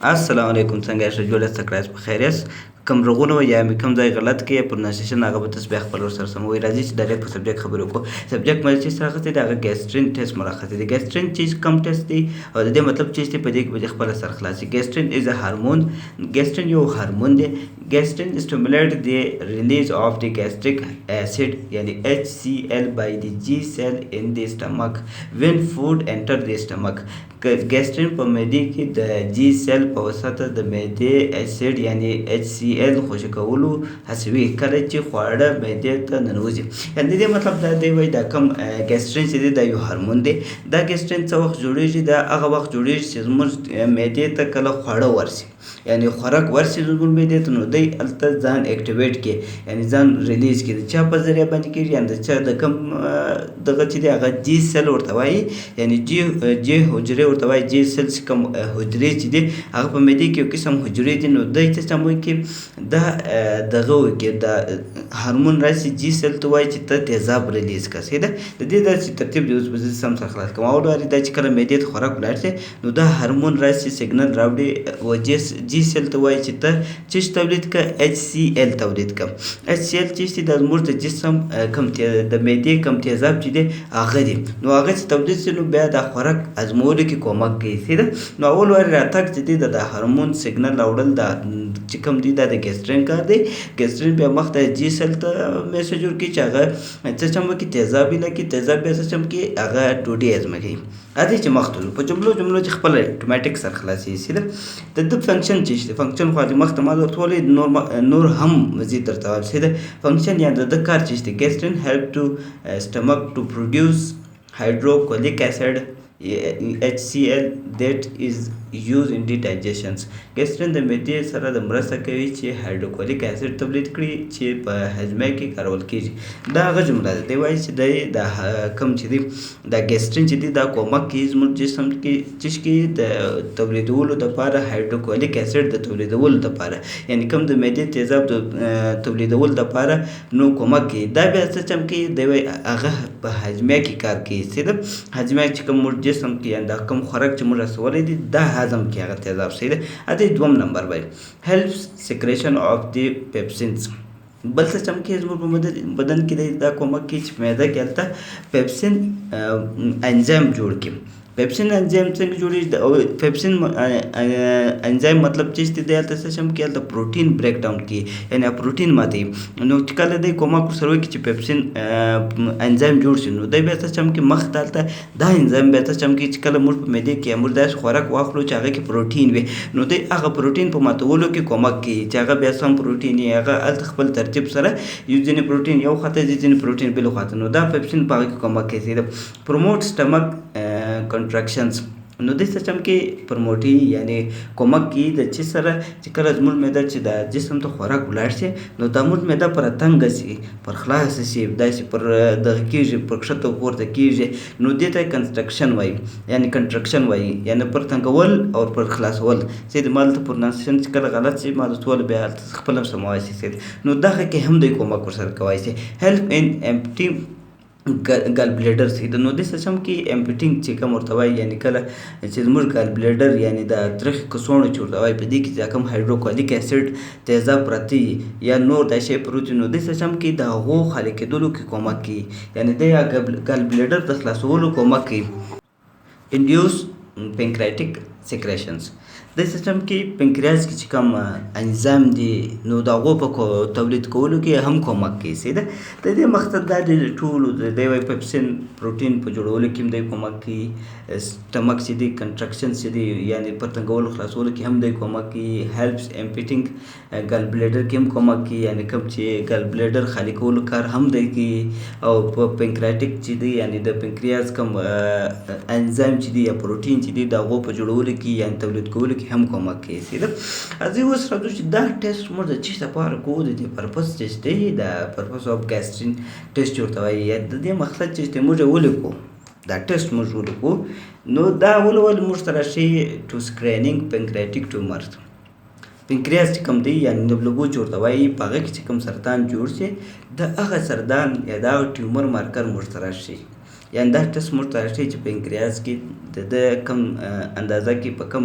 السلام علیکم څنګه یاست جوړ یاست کړاست په خیر یاست کوم رغونه یا مې کوم ځای غلط کې پروننسیشن هغه به تاسو بیا خپل ور سره سموي راځي چې ډایرکټ په سبجیکټ خبرې وکړو سبجیکټ مې چې سره غته دا ګیسټرین ټیسټ مراخته دي ګیسټرین چې کم ټیسټ دی او د دې مطلب چې په دې کې به خپل سر خلاصي ګیسټرین از ا هارمون ګیسټرین یو هارمون دی ګیسټرین stimulate the release of the gastric acid یعنی HCl by the G cell in the stomach when food enter the stomach ګیسټرین په معدې کې د جی سیل په واسطه د معدې اسید یعنی HCl خوشې کولو هڅوي کله چې خواړه معدې ته ننوځي یعنې د دې مطلب دا دی وایي دا کوم ګیسټرین چې دی دا یو هارمون دی دا ګیسټرین څه وخت جوړیږي دا هغه وخت جوړیږي چې زموږ معدې ته کله خواړه ورسي یعنی خوراک ورسي زموږ معدې ته نو دی هلته ځان اکټیویټ کړي یعنی ځان ریلیز کړي د چا په ذریعه باندې کېږي یعنی د چا د کوم دغه چې دی هغه جی سیل ورته وایي یعنی جی حجرې ورته وایي جی سیل چې کوم حجرې چې دي هغه په معدې کې یو قسم حجرې دي نو دی څه چم وکړي دا دغه وکړي دا هارمون راسي جی سیل ته وایي چې ته تیزاب ریلیز کړه صحیح ده د دې داسې ترتیب دی اوس به زه سم سره خلاص کوم اول واري دا چې کله معدې ته خوراک ولاړ شي نو دا هارمون راسي سیګنل راوړي و جی سیل ته وایي چې ته څه تولید کړه HCl تولید کړه HCl چې د زموږ د جسم کم د معدې کم تیزاب چې دی هغه دی نو هغه چې تولید شي نو بیا د خوراک ازمولو کې کومک کوي صحیح نو اول واري راتګ چې دی د هارمون سیګنل راوړل دا چې کوم دی دا د ګیسټرین کار دی ګیسټرین بیا مخته جی سیل ته میسج ورکوي چې هغه څه چم وکړي تیزاب یې لګي تیزاب بیا څه چم کړي هغه ډوډۍ هضمه کوي راځئ چې مخته ځو په جملو چې خپله اتوماټیک سره خلاصېږي صحیح ده د ده فنکشن چې دی فنکشن خو مخته ما درته وویل نور هم مزید درته وایم صحیح ده فنکشن یا د ده کار چې دی ګیسټرین هیلپ ټو stomach to produce hydrochloric acid HCl that is used in the digestions ګیسټرین د معدې سره د مرسته کوي چې هایدروکلوریک اسید تولید کړي چې په هضمه کې کارول کېږي دا هغه جمله ده دی وایي چې دی د کوم چې دی دا ګیسټرین چې دی دا کومک کوي زموږ جسم کې چې کې د تولیدولو دپاره هایدروکلوریک اسید د تولیدولو دپاره یعنی کوم د معدې تیزاب د تولیدولو دپاره نو کومک کوي دا بیا څه چم کوي دی وایي هغه په هضمه کې کار کوي صحیح ده هضمه چې کوم موږ جسم کې یعنې دا کوم خوراک چې موږ رسولی دی دا هضم کې هغه تیزاب صحیح ده ادې دوم نمبر باندې helps secretion of the pepsins بل څه چم کې زموږ په بدن کې دی دا کومک کوي چې معده کې هلته پیپسین انزایم جوړ کړي پیپسین انزایم څنګه جوړېږي او پیپسین انزایم مطلب چې دی هلته څه شم کې هلته پروټین بریک ډاون کوي یعنې پروټین ماتوي نو چې کله دی کومک ورسره وکړي چې پیپسین انزایم جوړ شي نو دی بیا څه چم کې مخ ته هلته دا انزایم بیا څه چم کې چې کله موږ په معدې کې موږ داسې خوراک واخلو چې هغه کې پروټین وي نو دی هغه پروټین په ماتولو کې کومک کوي چې هغه بیا سم پروټین یې هغه هلته خپل ترتیب سره یو ځینې پروټین یو خواته ځي ځینې پروټین بل خواته نو دا پیپسین په هغه کې کومک کوي پروموټ سټمک کنټراکشنز نو دې څه چم کې پروموټي یعنې کومک کوي د چې سره چې کله زموږ معده چې د جسم ته خوراک ولاړ شي نو دا زموږ معده پر تنګه شي پر خلاصه شي داسې پر دغه کېږي پر کښته پورته کېږي نو دې ته کنسټرکشن وایي یعنې کنټرکشن وایي یعنې پر تنګول او پر خلاصول چې ما دلته پروننسیشن چې کله غلط شي ما درته وویل بیا هلته خپله هم سموای شي نو دغه کې هم دوی کومک ورسره کولی شي هیلپ ان امپټي ګال بلیډر صحیح ده نو دې څه چم کې امپټینګ چې کوم ورته وایي یعنې کله چې زموږ ګال بلیډر یعنې د ترخې کڅوړو چې ورته وایي په دې کې چې کوم هایدروکلوریک اسید تیزاب پراته وي یا نور دا شی پروت وي نو دې څه چم کې د هغو خالي کېدلو کې کومک کوي یعنې د ګال بلیډر د خلاصولو کومک کوي انډیوس پنکریاټیک سیکریشنز د سیستم کې پنکریاس کې چې کوم انزایم دي نو د هغو په تولید کولو کې هم کومک کوي صحیح ده د دې مقصد دا دی ټولو د دی وایي پیپسین پروټین په جوړولو کې هم دی کومک کوي سټمک چې دی کنټرکشن چې دی یعنې په تنګولو خلاصولو کې هم دی کومک کوي هیلپس امپټینګ ګال بلیډر کې هم کومک کوي یعنې کوم چې ګال بلیډر خالي کولو کار هم دی کوي او په پنکریاټیک چې دی یعنې د پنکریاس کوم انزایم چې دی یا پروټین چې دی د هغو په جوړولو کې یعنې تولید کولو کې هم کومک کوي صحیح ده زه اوس راځو چې دا ټیسټ موږ د څه لپاره کوو د دې پرپز ټیسټ دی د پرپز آف ګیسټرین ټیسټ ورته وایي یا د دې مقصد چې موږ ولیکو دا ټیسټ موږ ولیکو نو دا ولول موږ ته راشي ټو سکرینینګ پنکریاټیک ټیومر پنکریاس چې کوم دی یعنې د بلوبو چې ورته وایي په هغه کې چې کوم سرطان جوړ شي د هغه سرطان یا د هغه ټیومر مارکر موږ ته راشي یعنې دا ټسټ موږ ته راښیي چې پنکریاس کې د کم اندازه کې په کم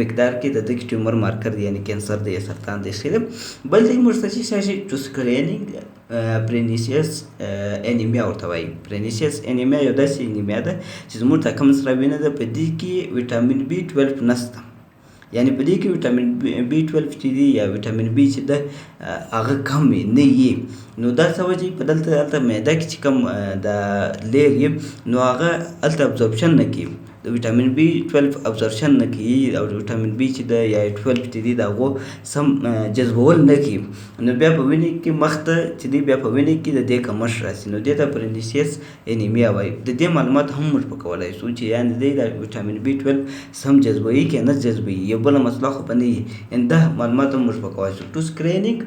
مقدار کې د دغه ټیومر مارکر دی یعنې کینسر دی یا سرطان دی ښه ده. بل ځای موږ ته چې شي ټوسکرینینګ پرینیسیس انیمیا ورته وایي. پرینیسیس انیمیا یو داسې انیمیا ده چې زموږ ته کوم سره وینه ده په دې کې ویټامین B12 نشته، یعنې په دې کې ویټامین B12 چې دی یا ویټامین B چې ده هغه کم نه وي. نو دا څه وجې په دلته معده کې چې کوم د لیر وي نو هغه هلته ابزوربشن نه کوي، د ویټامین B12 ابزوربشن نه کوي او ویټامین B چې ده یا 12 چې دی د هغو سم جذبول نه کوي. نو بیا په وینې کې مخ ته چې دی بیا په وینې کې د دې کمښت راسي، نو دې ته پرینیسیس انیمیا وایي. د دې معلومات هم موږ پکولی شو چې یعنې دی د ویټامین B12 سم جذبوي که نه جذبوي، یو بله مسله خو به نه وي. یعنې دا معلومات هم موږ پکولی شو. ټوسکرینینګ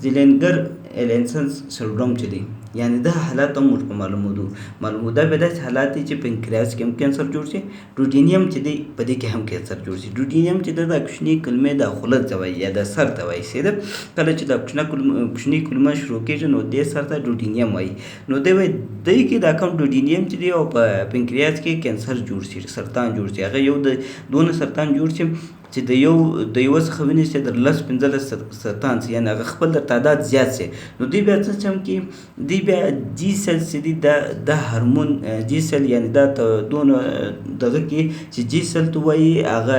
زیلینګر ایلنسن سنډروم چې دی یعنې دا حالات هم موږ په معلومودو. دا بیا داسې حالات دي چې پنکریاس کې هم کینسر جوړ شي، ډوډینیم چې دی په دې کې هم کینسر جوړ شي. ډوډینیم چې ده دا کوچنۍ کلمې د خوله ته وایي یا د سر ته وایي ښه ده. کله چې دا کوچنۍ کلمه شروع کېږي نو دې سر ته ډوډینیم وایي. نو دی وایي دی کې دا کوم ډوډینیم چې دی او په پنکریاس کې کینسر جوړ شي، سرطان جوړ شي، هغه یو د دونه سرطان جوړ شي چې د یوه څخه ونیسي در 10-15 سرطان شي، یعنې هغه خپل د تعداد زیات شي. نو دوی بیا څه چم کوي، دوی بیا جي سیل چې دي دا هورمون جي سیل یعنې دا دونه دغه کې چې جي سیل ته وایي هغه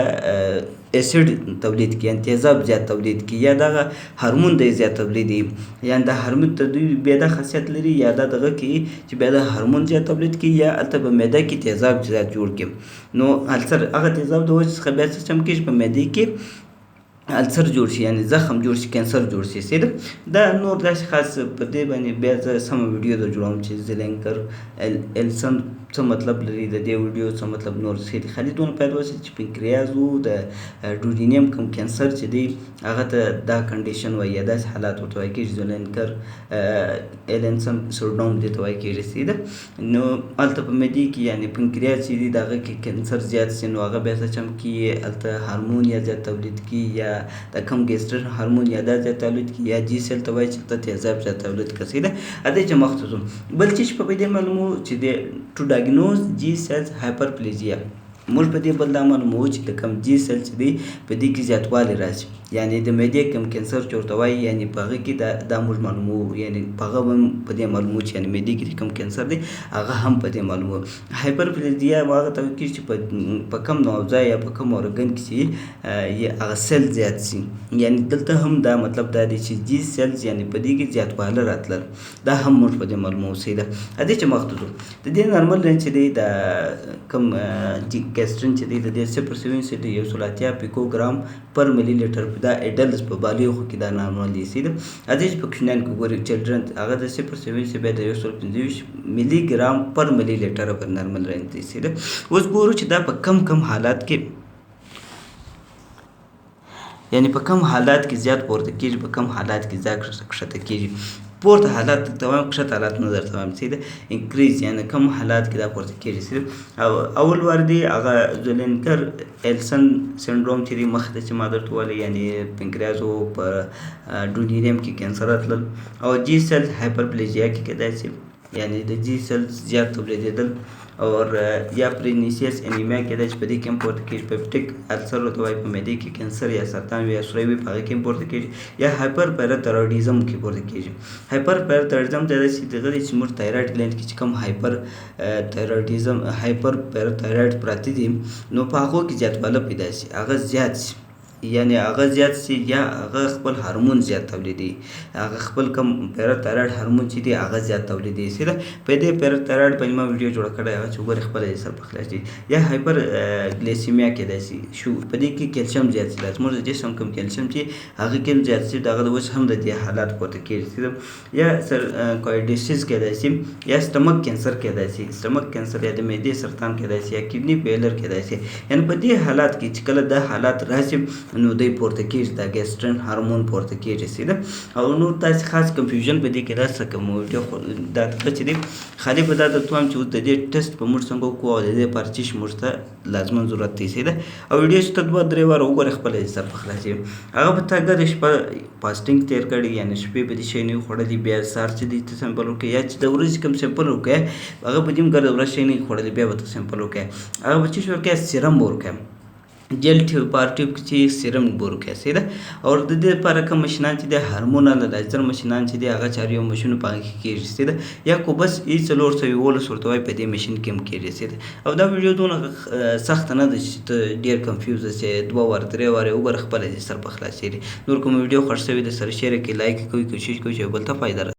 اسید تولید کړي، یعنې تیزاب زیات تولید کړي یا دغه هورمون دی زیات تولیدوي، یعنې دا هورمون ته دوی بیا دا خاصیت لري یا دا دغه کوي چې بیا دا هورمون زیات تولید کړي یا هلته په معده کې تیزاب زیات جوړ کړي. نو السر هغه تیزاب د وجې څخه بیا څه چم کېږي په معدې کې السر جوړ شي، یعنې زخم جوړ شي، کینسر جوړ شي ښه ده. دا نور داسې خاص په دې باندې بیا زه سمه ویډیو در جوړوم چې زیلینګر ایلسن څه مطلب لري، د دې ویډیو څه مطلب نور ښه دي. خالي دونه پیدا وشي چې پنکریاز و د ډوډینیم کوم کینسر چې دی هغه ته دا کنډیشن وایي یا داسې حالات ورته وایي کېږي. زیلینګر ایلنسن سنډروم دې ته وایي کېږي ښه ده. نو هلته په معدې کې یعنې پنکریاز چې دی د هغه کې کینسر زیات شي نو هغه بیا څه چم کړي هلته هورمون یا زیات تولید کړي یا د کوم ګیسټرن هورمون یا دا زیات تولید کړي یا جي سیل ته وایي چې هلته تیزاب زیات تولید کړي ښه ده. ادې چې مخ ته ځو بل چیز په دې معلومو چې د ټو ډایګنوز جي سیلز هایپرپلیزیا موږ په دې بل دا معلوموو چې د کوم جي سیل چې دی په دې کې زیاتوالی راشي، یعنې د معدې کوم کینسر چې ورته وایي یعنې په هغه کې دا موږ معلوموو، یعنې په هغه هم په دې معلوموو چې یعنې معدې کې چې کوم کینسر دی هغه هم په دې معلوموو. هایپرپلیزیا هغه ته ویل کېږي چې په کم نوعځای یا په کم ارګن کې چې هغه سیل زیات شي، یعنې دلته هم دا مطلب دا دی چې جي سیلز یعنې په دې کې زیاتوالی راتلل، دا هم موږ په دې معلوموو ښه ده. ادې چې مخ ته ځو د دې نارمل رینج چې دی د کوم ګیسټرین چې دی د دې 0.7 دی 180 پیکوګرام پر ملي لیټر دا اډلټس په بالغو کې دا نارمل دی ښه ده. ادې چې په کوچنیانو کې ګورئ چلډرن هغه د 0.7 بیا د 125 ملي ګرام پر ملي لیټر پر نارمل رینج دی ښه ده. اوس ګورو چې دا په کم حالات کې یعنې په کم حالات کې زیات پورته کېږي، په کم حالات کې زیات کښته کېږي. پورته حالات ته وایم کښته حالات نه درته وایم ښه ده. انکریز یعنې کم حالات کې دا پورته کېږي ښه ده. او اول وار دی هغه زیلینګر ایلسن سنډروم چې دی مخ ته چې ما درته ویلې یعنې پنکریاز و په ډوډینیم کې کینسر راتلل او جي سیل هایپرپلیزیا کې کېدای شي یعنې د جي سیل زیات تولیدېدل اور یا پرینیسیس انیمیا کېدای شي په دې کې هم پورته کېږي. پیپټیک السر ورته وایي په معدې کې کینسر یا سرطان وي یا سوری وي په هغه کې هم پورته کېږي یا هایپر پیراتایرویډیزم کې پورته کېږي. هایپر پیراتایرویډیزم دا داسې دغه دی چې موږ تایرايډ ګلینډ کې چې کوم هایپر پیراتایرايډ پراته دي نو په هغو کې زیاتوالی پیدا شي، هغه زیات شي یعنې هغه زیات شي یا هغه خپل هورمون زیات تولیدوي، هغه خپل کوم پیراتایرايډ هورمون چې دی هغه زیات تولیدوي ښه ده. په دې پیراتایرايډ باندې ما ویډیو جوړه کړې هغه چې وګورئ خپله یې سر په خلاص دي. یا هایپر ګلیسیمیا کېدای شي په دې کې کیلشیم زیات شي، زموږ د جسم کوم کیلشیم چې هغه کې هم زیات شي د هغه د وجې هم د دې حالات پورته کېږي ښه ده. یا سرکوایډیسیس کېدای شي یا سټمک کینسر کېدای شي، سټمک کینسر یا د معدې سرطان کېدای شي یا کډني فیلر کېدای شي. یعنې په دې حالات کې چې کله دا حالات راشي نو دی پورته کېږي دا ګیسټرین هارمون پورته کېږي سیده او نور داسې خاص کنفیوژن په دې کې راسته که مو ویډیو دا دغه چې دی خالي به دا درته وایم چې اوس د دې ټیسټ به موږ څنګه وکړو او د دې لپاره څه شي موږ ته لازمن ضرورت دی سیده او ویډیو چې ته 2-3 واره وګورې خپله دې سر پخلاصي هغه به تا ګډه شپه فاسټینګ تېر کړی یعنې شپې به دې شی نه وي خوړلي بیا سهار چې دی ته سمپل وکړې یا چې د ورځې کوم سمپل وکړې هغه به دې هم ګډه ورځ شی نه وي خوړلي بیا به ته سمپل وکړې هغه به څه شي وکړې سیرم به ورکړې جیل ټیوب پار ټیوب کې چې سیرم ورکړی سیده او د دې لپاره کوم مشینان چې د هارمون انالایزر مشینان چې دی هغه چاري یو مشینو په هغه کې کېږي سیده یا کو بس ای 411 ورته وایي په دې مشین کې هم کېږي سیده او دا ویډیو دونه سخت نه ده چې ته ډېر کنفیوز سې 2 واره 3 واره وګوره خپله دې سر په خلاصېږي نور کوم ویډیو خوښ شوی د سره شیر کړئ لایک کوئ کوشش کوئ چې بل ته فایده